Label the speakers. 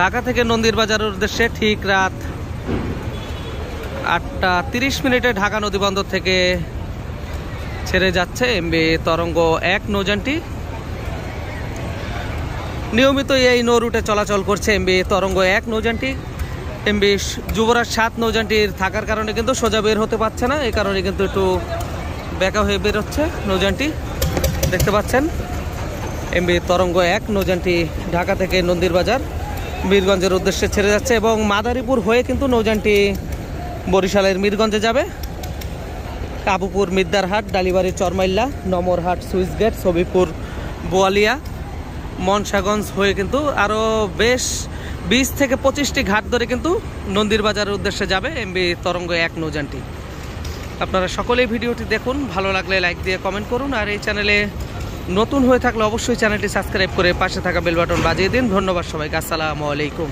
Speaker 1: ঢাকা থেকে নন্দীর বাজারের উদ্দেশ্যে ঠিক রাত 8:30 ঢাকা নদীবন্দর থেকে ছেড়ে যাচ্ছে এমবি তরঙ্গ 1 নৌযানটি। নিয়মিত এই নৌ রুটে চলাচল করছে এমবি তরঙ্গ 1 নৌযানটি। এমবি যুবরাজ 7 নৌযানটির থাকার কারণে কিন্তু সোজা বের হতে পারছে না, এই কারণে কিন্তু একটু বেঁকা হয়ে বেরোচ্ছে নৌযানটি। দেখতে পাচ্ছেন এমবি তরঙ্গ 1 নৌযানটি ঢাকা থেকে নন্দীর বাজার মিরগঞ্জের উদ্দেশ্যে ছেড়ে যাচ্ছে এবং মাদারীপুর হয়ে কিন্তু নৌযানটি বরিশালের মিরগঞ্জে যাবে। কাবুপুর মিদ্দারহাট, ডালিবাড়ি চরমাইল্লা, নমরহাট, সুইচগেট, ছবিপুর, বোয়ালিয়া, মনসাগঞ্জ হয়ে কিন্তু আরও বেশ 20 থেকে 25টি ঘাট ধরে কিন্তু নন্দীর বাজারের উদ্দেশ্যে যাবে এমবি তরঙ্গ 1 নৌযানটি। আপনারা সকলেই ভিডিওটি দেখুন, ভালো লাগলে লাইক দিয়ে কমেন্ট করুন, আর এই চ্যানেলে নতুন হয়ে থাকলে অবশ্যই চ্যানেলটি সাবস্ক্রাইব করে পাশে থাকা বেল বাটন বাজিয়ে দিন। ধন্যবাদ সবাইকে, আসসালামু আলাইকুম।